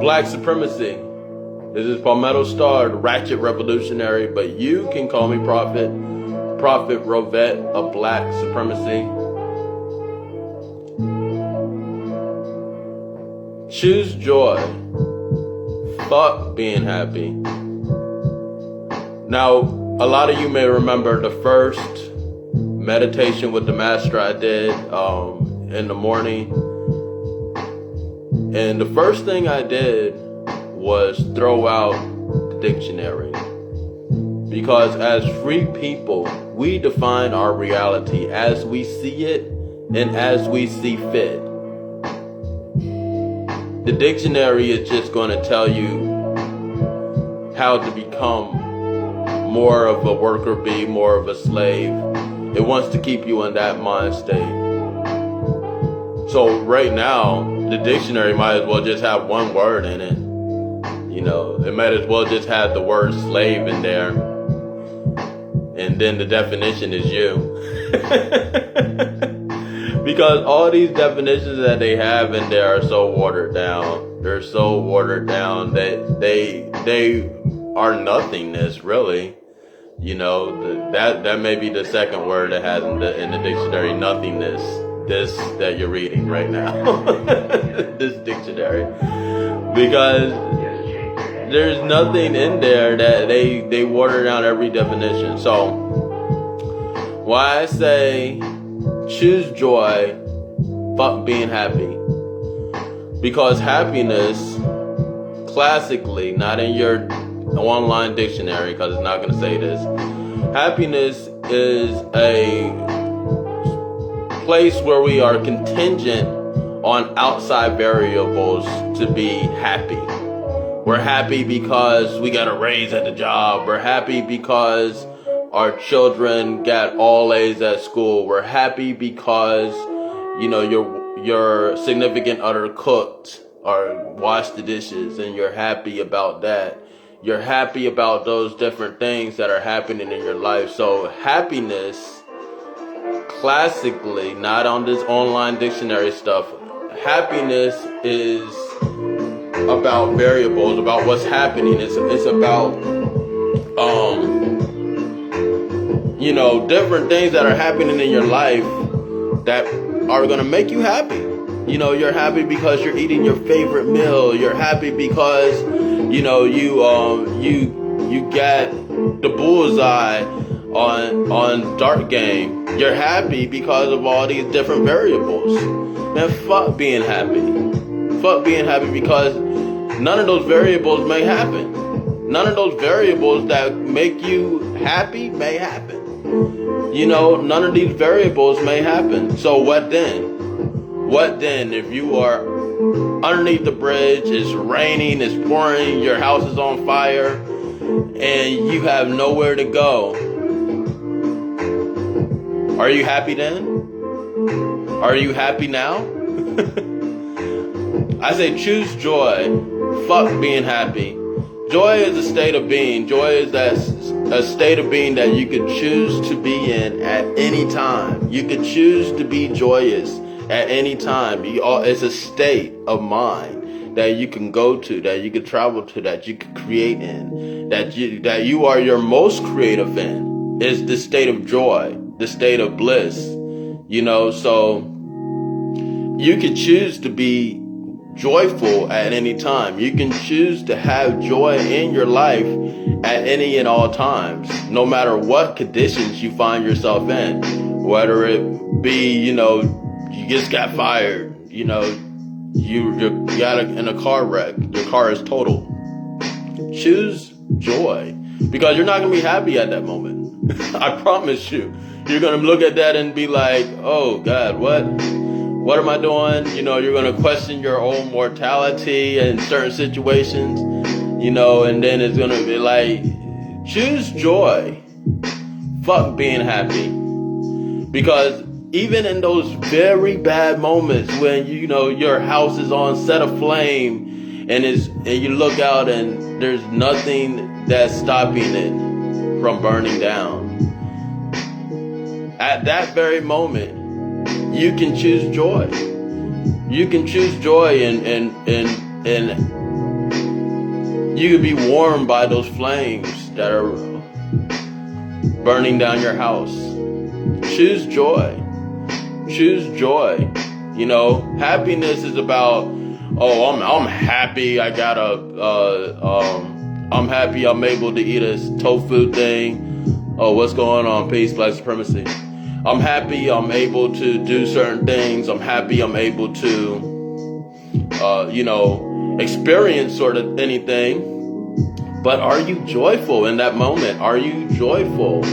Black supremacy. This is PalmettoStar, the ratchet revolutionary, but you can call me Prophet. Prophet Rohvet of Black supremacy. Choose joy. Fuck being happy. Now, a lot of you may remember the first meditation with the master I did in the morning. And the first thing I did was throw out the dictionary. Because as free people, we define our reality as we see it and as we see fit. The dictionary is just going to tell you how to become more of a worker bee, more of a slave. It wants to keep you in that mind state. So right now, the dictionary might as well just have one word in it. You know, it might as well just have the word slave in there. And then the definition is you. Because all these definitions that they have in there are so watered down. They're so watered down that they are nothingness, really. You know, that may be the second word that has in the dictionary, nothingness. This that you're reading right now. This dictionary. Because there's nothing in there that they water down every definition. So why I say choose joy, fuck being happy. Because happiness, classically, not in your online dictionary, because it's not going to say this, happiness is a place where we are contingent on outside variables to be happy. We're happy because we got a raise at the job. We're happy because our children got all A's at school. We're happy because, you know, your significant other cooked or washed the dishes, and you're happy about that. You're happy about those different things that are happening in your life. So happiness, classically, not on this online dictionary stuff, happiness is about variables, about what's happening. It's about you know, different things that are happening in your life that are gonna make you happy. You know, you're happy because you're eating your favorite meal. You're happy because, you know, you got the bullseye on dart game. You're happy because of all these different variables. Man, fuck being happy. Fuck being happy because none of those variables may happen. None of those variables that make you happy may happen. You know, none of these variables may happen. So what then? What then if you are underneath the bridge, it's raining, it's pouring, your house is on fire, and you have nowhere to go? Are you happy then? Are you happy now? I say choose joy. Fuck being happy. Joy is a state of being. Joy is a state of being that you could choose to be in at any time. You could choose to be joyous at any time. It's a state of mind that you can go to, that you can travel to, that you can create in, that you are your most creative in. It's the state of joy, the state of bliss. You know, so you can choose to be joyful at any time. You can choose to have joy in your life at any and all times, no matter what conditions you find yourself in. Whether it be, you know, you just got fired, you know, you got in a car wreck, your car is totaled. Choose joy, because you're not going to be happy at that moment. I promise you. You're going to look at that and be like, oh God, what am I doing? You know, you're going to question your own mortality in certain situations, you know, and then it's going to be like, choose joy. Fuck being happy. Because even in those very bad moments when, you know, your house is on set aflame and you look out and there's nothing that's stopping it from burning down, at that very moment, you can choose joy. You can choose joy in You could be warmed by those flames that are burning down your house. Choose joy. Choose joy. You know, happiness is about, oh, I'm happy. I'm happy I'm able to eat a tofu thing. Oh, what's going on? Peace, black supremacy. I'm happy I'm able to do certain things. I'm happy I'm able to, experience sort of anything. But are you joyful in that moment? Are you joyful?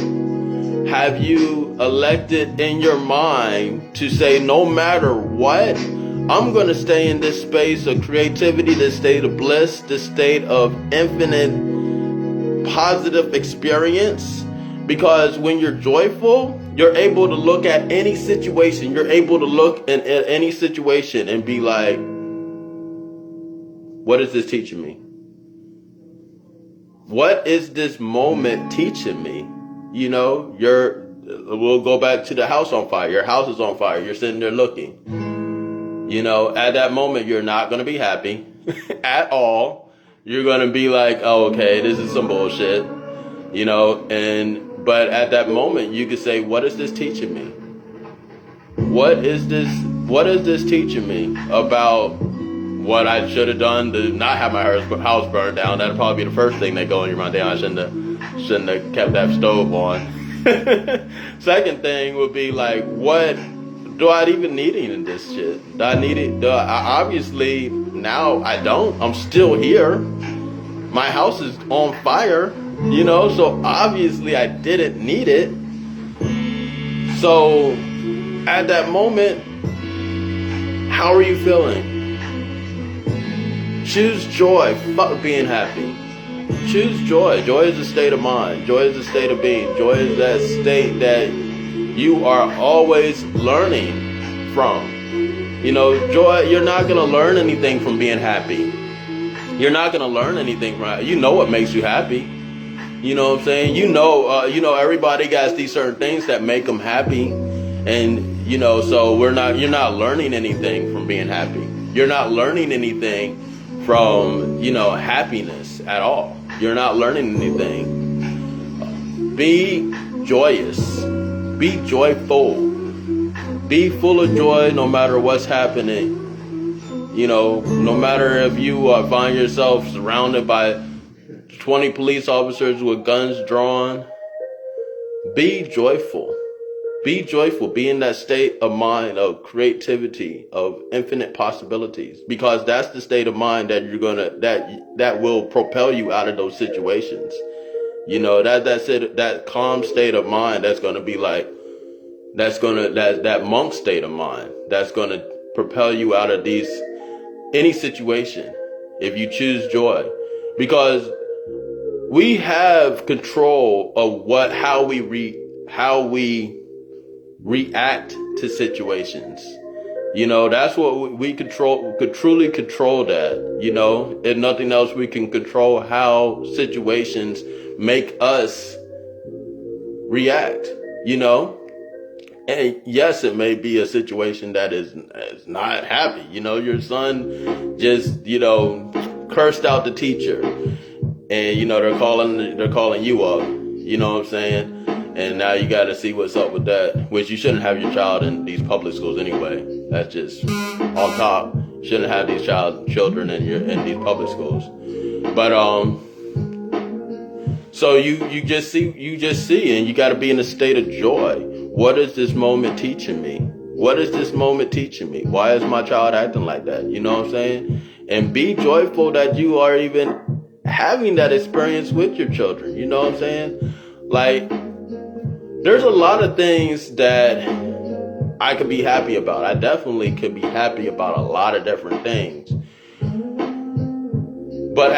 Have you elected in your mind to say, no matter what, I'm going to stay in this space of creativity, this state of bliss, this state of infinite positive experience? Because when you're joyful, you're able to look at any situation. You're able to look at any situation and be like, what is this teaching me? What is this moment teaching me? You know, we'll go back to the house on fire. Your house is on fire. You're sitting there looking. You know, at that moment, you're not going to be happy at all. You're going to be like, oh, okay, this is some bullshit. You know, but at that moment, you could say, what is this teaching me? What is this teaching me about what I should have done to not have my house burned down? That'd probably be the first thing that go in your mind. Damn, I shouldn't have kept that stove on. Second thing would be like, what do I even need in this shit? Do I need it? Obviously, now I don't. I'm still here. My house is on fire, you know, so obviously I didn't need it. So at that moment, how are you feeling? Choose joy. Fuck being happy. Choose joy. Joy is a state of mind. Joy is a state of being. Joy is that state that you are always learning from. You know, joy, you're not going to learn anything from being happy. You're not going to learn anything from it. You know what makes you happy. You know what I'm saying? You know, everybody got these certain things that make them happy. And, you know, so you're not learning anything from being happy. You're not learning anything from, you know, happiness at all. You're not learning anything. Be joyous. Be joyful. Be full of joy no matter what's happening. You know, no matter if you find yourself surrounded by 20 police officers with guns drawn, be joyful. Be joyful. Be in that state of mind of creativity, of infinite possibilities, because that's the state of mind that you're that will propel you out of those situations. You know, that calm state of mind that's gonna be like, that monk state of mind that's gonna propel you out of any situation if you choose joy, because we have control of how we react to situations. You know, that's what we could truly control that, you know. If nothing else, we can control how situations make us react, you know. And yes, it may be a situation that is not happy. You know, your son just, you know, cursed out the teacher, and you know they're calling you up. You know what I'm saying? And now you got to see what's up with that. Which you shouldn't have your child in these public schools anyway. That's just on top. You shouldn't have these children in these public schools. But so you just see, and you got to be in a state of joy. What is this moment teaching me? What is this moment teaching me? Why is my child acting like that? You know what I'm saying? And be joyful that you are even having that experience with your children. You know what I'm saying? Like, there's a lot of things that I could be happy about. I definitely could be happy about a lot of different things. But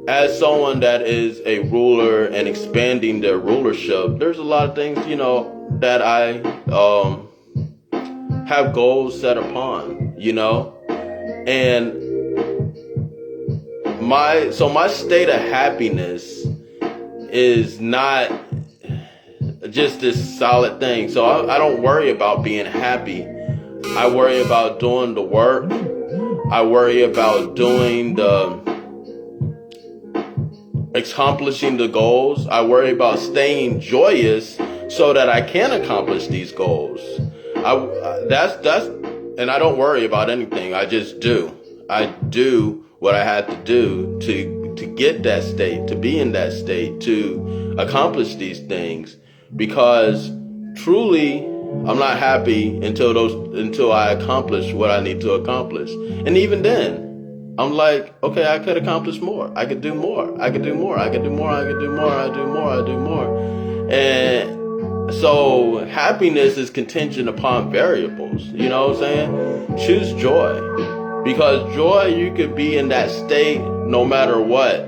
as someone that is a ruler and expanding their rulership, there's a lot of things, you know, that I have goals set upon, you know. And my state of happiness is not just this solid thing. So I don't worry about being happy. I worry about doing the work. I worry about accomplishing the goals. I worry about staying joyous so that I can accomplish these goals. And I don't worry about anything. I just do. I do what I had to do to get that state, to be in that state, to accomplish these things. Because truly, I'm not happy until I accomplish what I need to accomplish. And even then, I'm like, okay, I could accomplish more. I could do more. I could do more. I could do more. I could do more. I do more. I do more. And so happiness is contingent upon variables. You know what I'm saying? Choose joy. Because joy, you could be in that state no matter what.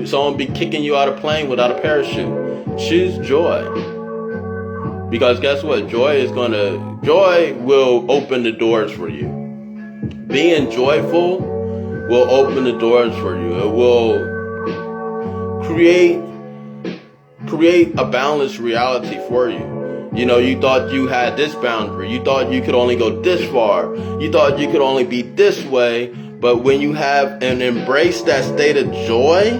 Someone be kicking you out of a plane without a parachute. Choose joy. Because guess what? Joy will open the doors for you. Being joyful will open the doors for you. It will create a balanced reality for you. You know, you thought you had this boundary. You thought you could only go this far. You thought you could only be this way. But when you have and embrace that state of joy,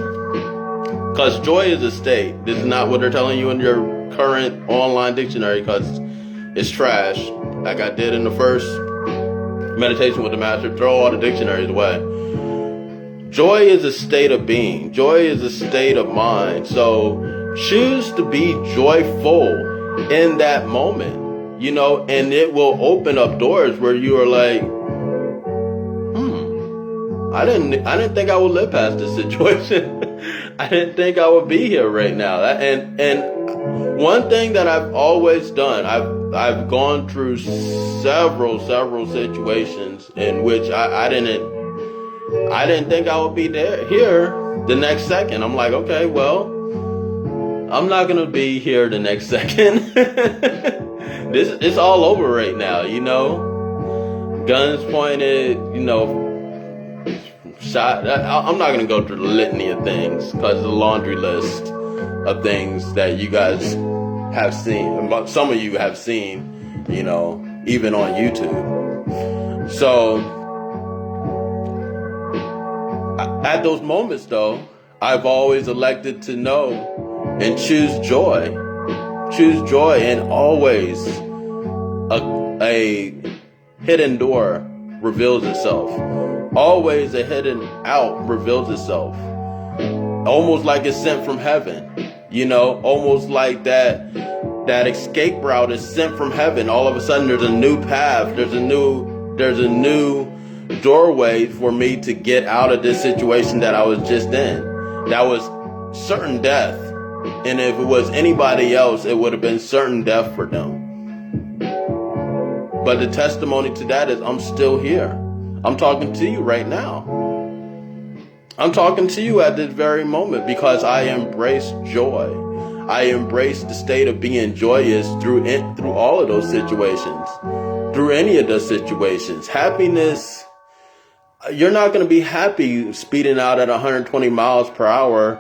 because joy is a state. This is not what they're telling you in your current online dictionary, because it's trash. Like I did in the first meditation with the master, throw all the dictionaries away. Joy is a state of being. Joy is a state of mind. So choose to be joyful in that moment, you know, and it will open up doors where you are like, I didn't think I would live past this situation. I didn't think I would be here right now. And one thing that I've always done, I've gone through several situations in which I didn't think I would be here the next second. I'm like, okay, well, I'm not gonna be here the next second. It's all over right now, you know. Guns pointed, you know. Shot. I'm not gonna go through the litany of things because it's a laundry list of things that you guys have seen. Some of you have seen, you know, even on YouTube. So at those moments, though, I've always elected to know and choose joy. Choose joy, and always a hidden door reveals itself. Always a hidden out reveals itself. Almost like it's sent from heaven. You know, almost like that escape route is sent from heaven. All of a sudden there's a new path. There's a new doorway for me to get out of this situation that I was just in. That was certain death. And if it was anybody else, it would have been certain death for them. But the testimony to that is I'm still here. I'm talking to you right now. I'm talking to you at this very moment because I embrace joy. I embrace the state of being joyous through all of those situations, through any of those situations. Happiness, you're not going to be happy speeding out at 120 miles per hour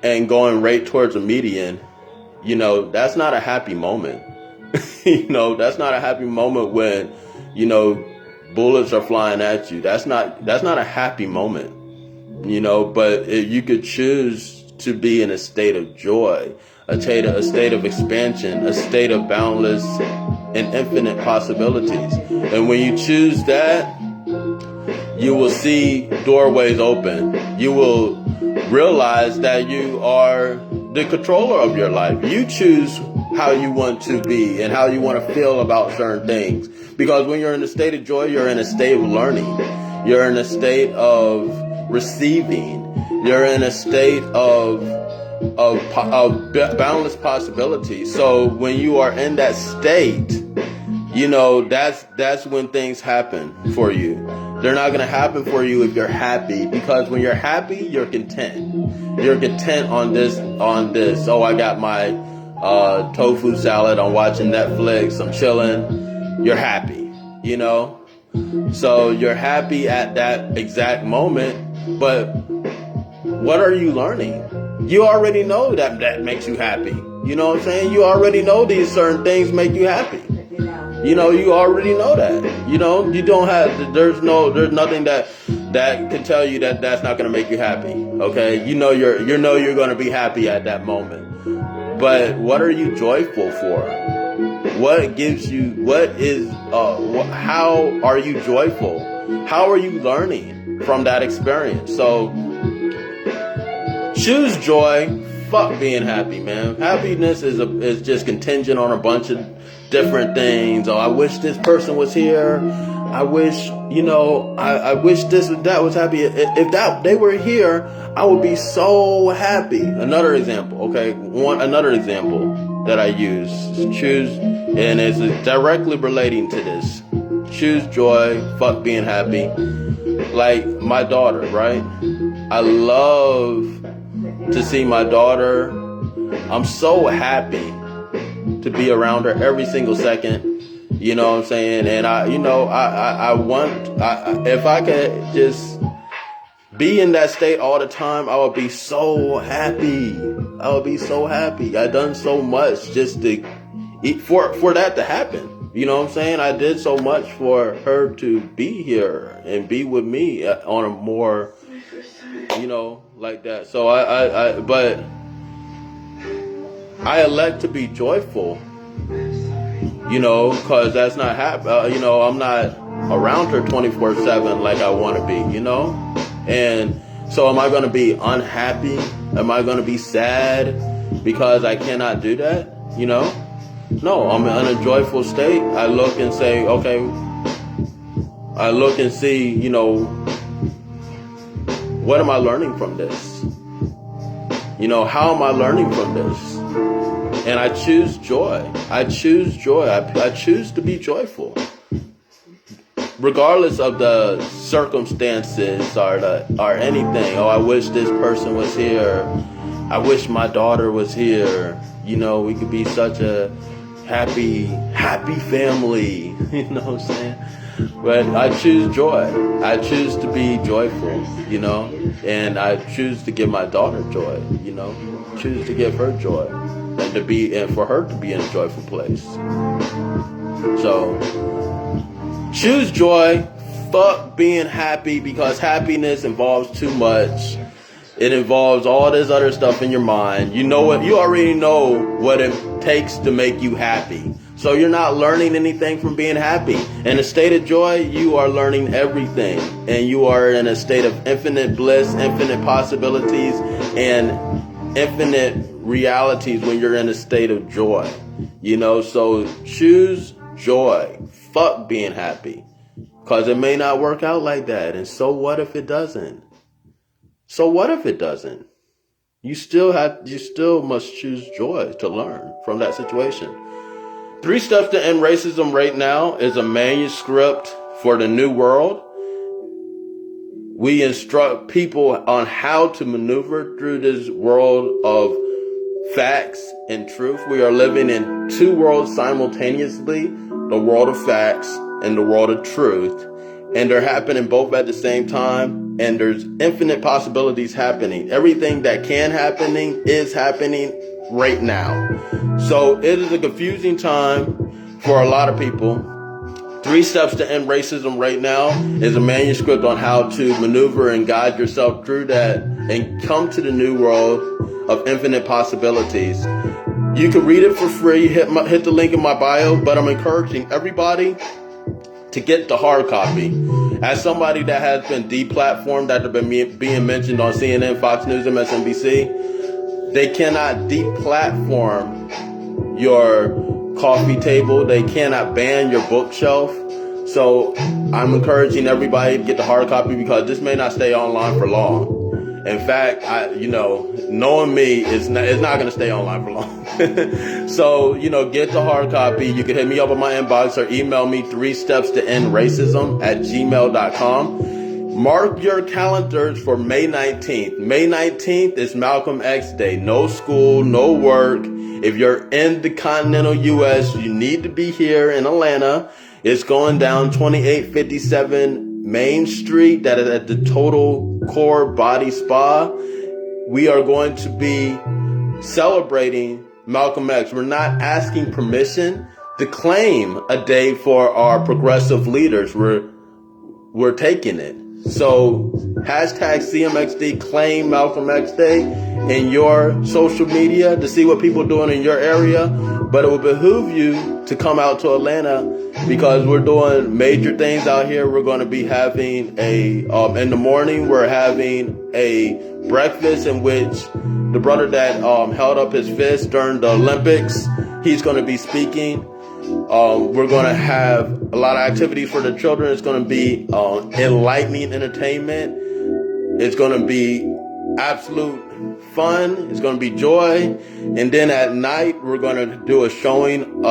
and going right towards a median. You know, that's not a happy moment. You know, that's not a happy moment when, you know, bullets are flying at you. That's not a happy moment, you know. But you could choose to be in a state of joy, a state of expansion, a state of boundless and infinite possibilities. And when you choose that, you will see doorways open. You will realize that you are the controller of your life. You choose how you want to be and how you want to feel about certain things. Because when you're in a state of joy, you're in a state of learning. You're in a state of receiving. You're in a state of boundless possibility. So when you are in that state, you know, that's when things happen for you. They're not going to happen for you if you're happy, because when you're happy, you're content. You're content on this. Oh, I got my tofu salad. I'm watching Netflix. I'm chilling. You're happy, you know? So you're happy at that exact moment, but what are you learning? You already know that makes you happy. You know what I'm saying? You already know these certain things make you happy. You already know that. You don't have, there's nothing that can tell you that that's not going to make you happy. Okay. You're going to be happy at that moment. But what are you joyful for? How are you joyful? How are you learning from that experience? So choose joy. Fuck being happy, man. Happiness is just contingent on a bunch of different things. Oh, I wish this person was here. I wish, I wish this or that was happy. If they were here, I would be so happy. Another example that I use, choose, and it's directly relating to this. Choose joy, fuck being happy. Like my daughter, right? I love to see my daughter. I'm so happy to be around her every single second. You know what I'm saying? And if I could just be in that state all the time, I would be so happy. I done so much just to for that to happen. You know what I'm saying? I did so much for her to be here and be with me on a more, like that. So but I elect to be joyful, cause that's not I'm not around her 24/7 like I want to be, and so am I going to be unhappy? Am I going to be sad because I cannot do that? No, I'm in a joyful state. I look and say, okay, I look and see, what am I learning from this? How am I learning from this? And I choose joy. I choose to be joyful. Regardless of the circumstances or anything. Oh, I wish this person was here. I wish my daughter was here. We could be such a happy family. You know what I'm saying? But I choose joy. I choose to be joyful, and I choose to give my daughter joy, choose to give her joy and for her to be in a joyful place. So choose joy, fuck being happy, because happiness involves too much. It involves all this other stuff in your mind. You already know what it takes to make you happy. So you're not learning anything from being happy. In a state of joy, you are learning everything. And you are in a state of infinite bliss, infinite possibilities, and infinite realities when you're in a state of joy. So choose joy. Fuck being happy. Because it may not work out like that. And so what if it doesn't? You still must choose joy to learn from that situation. 3 Steps to End Racism right now is a manuscript for the new world. We instruct people on how to maneuver through this world of facts and truth. We are living in 2 worlds simultaneously, the world of facts and the world of truth. And they're happening both at the same time. And there's infinite possibilities happening. Everything that can happening is happening right now. So it is a confusing time for a lot of people. 3 Steps to End Racism right now is a manuscript on how to maneuver and guide yourself through that and come to the new world of infinite possibilities. You can read it for free. Hit the link in my bio, but I'm encouraging everybody to get the hard copy. As somebody that has been deplatformed after being mentioned on CNN, Fox News, MSNBC, they cannot deplatform your coffee table. They cannot ban your bookshelf. So I'm encouraging everybody to get the hard copy because this may not stay online for long. In fact, knowing me, it's not going to stay online for long. So, get the hard copy. You can hit me up in my inbox or email me 3stepstoendracism@gmail.com. Mark your calendars for May 19th. May 19th is Malcolm X Day. No school, no work. If you're in the continental U.S., you need to be here in Atlanta. It's going down 2857 Main Street. That is at the Total Core Body Spa. We are going to be celebrating Malcolm X. We're not asking permission. to claim a day for our progressive leaders. We're taking it. So hashtag CMXD claim Malcolm X Day in your social media to see what people are doing in your area. But it will behoove you to come out to Atlanta because we're doing major things out here. We're going to be having in the morning, we're having a breakfast in which the brother that held up his fist during the Olympics, he's going to be speaking. We're going to have a lot of activities for the children. It's going to be enlightening entertainment. It's going to be absolute fun. It's going to be joy. And then at night, we're going to do a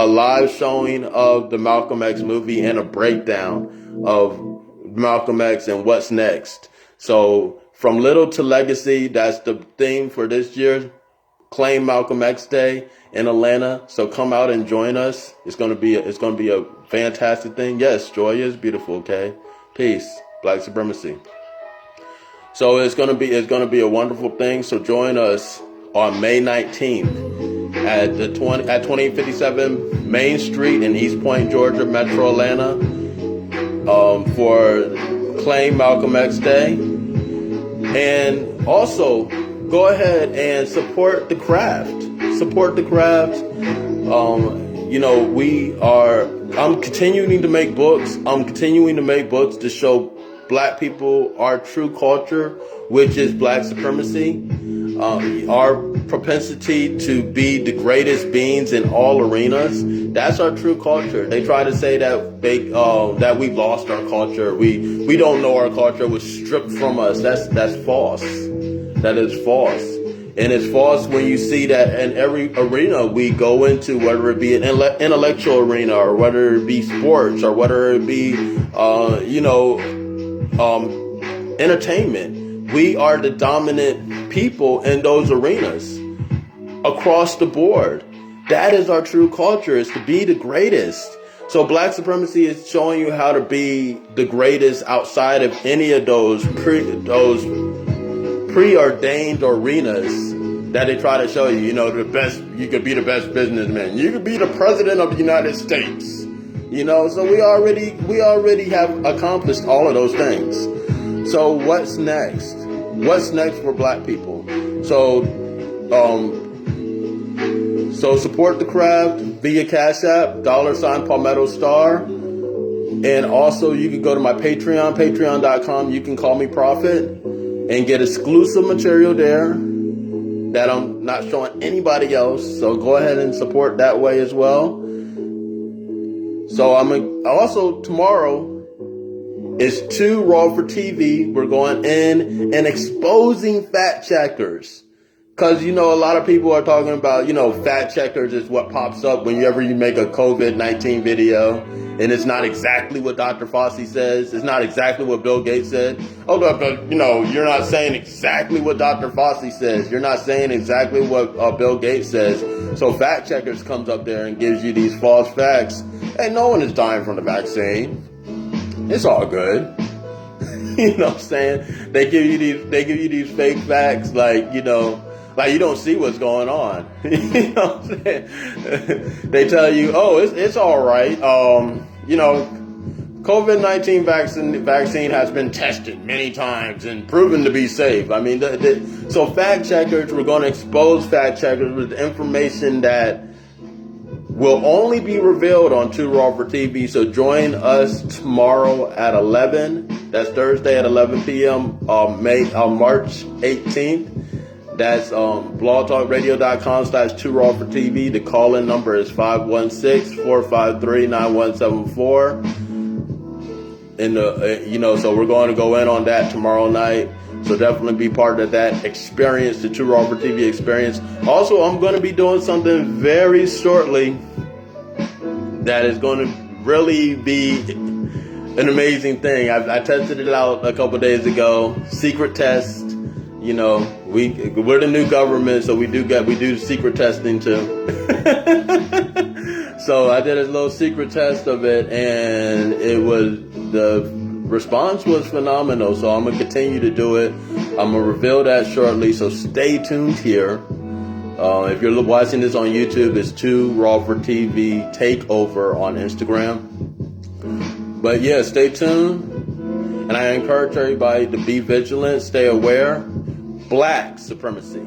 live showing of the Malcolm X movie and a breakdown of Malcolm X and what's next. So from little to legacy, that's the theme for this year. Claim Malcolm X Day in Atlanta. So come out and join us. It's gonna be a fantastic thing. Yes, joy is beautiful. Okay, peace, Black supremacy. So it's gonna be a wonderful thing. So join us on May 19th at 2057 Main Street in East Point, Georgia, Metro Atlanta, for Claim Malcolm X Day, and also go ahead and support the craft. Support the craft. I'm continuing to make books. I'm continuing to make books to show Black people our true culture, which is Black supremacy. Our propensity to be the greatest beings in all arenas. That's our true culture. They try to say that that we've lost our culture. We don't know our culture. It was stripped from us. That's false. That is false. And it's false when you see that in every arena we go into, whether it be an intellectual arena or whether it be sports or whether it be, entertainment. We are the dominant people in those arenas across the board. That is our true culture, is to be the greatest. So Black supremacy is showing you how to be the greatest outside of any of those preordained arenas that they try to show you. You know, the best. You could be the best businessman. You could be the president of the United States. You know, so we already have accomplished all of those things. So what's next? What's next for Black people? So support the craft via Cash App, $ PalmettoStar. And also you can go to my Patreon, patreon.com. You can call me Prophet and get exclusive material there that I'm not showing anybody else. So go ahead and support that way as well. So also tomorrow is 2 Raw for TV. We're going in and exposing fact checkers. Because, a lot of people are talking about, fact checkers is what pops up whenever you make a COVID-19 video. And it's not exactly what Dr. Fauci says. It's not exactly what Bill Gates said. Oh, but you're not saying exactly what Dr. Fauci says. You're not saying exactly what Bill Gates says. So fact checkers comes up there and gives you these false facts. Hey, no one is dying from the vaccine. It's all good. You know what I'm saying? They give you these fake facts like you don't see what's going on. You know what I'm saying? They tell you, oh, it's all right. COVID-19 vaccine has been tested many times and proven to be safe. I mean, so fact checkers, we're going to expose fact checkers with information that will only be revealed on 2 Raw for TV. So join us tomorrow at 11. That's Thursday at 11 p.m. March 18th. That's blogtalkradio.com/2 Raw for TV. The call-in number is 516-453-9174. And so we're going to go in on that tomorrow night. So definitely be part of that experience, the 2 Raw for TV experience. Also, I'm going to be doing something very shortly that is going to really be an amazing thing. I tested it out a couple days ago. Secret test. We're the new government, so we do secret testing too. So I did a little secret test of it, and the response was phenomenal. So I'm gonna continue to do it. I'm gonna reveal that shortly. So stay tuned here. If you're watching this on YouTube, it's 2 Rohvet TV Takeover on Instagram. But yeah, stay tuned. And I encourage everybody to be vigilant, stay aware. Black supremacy.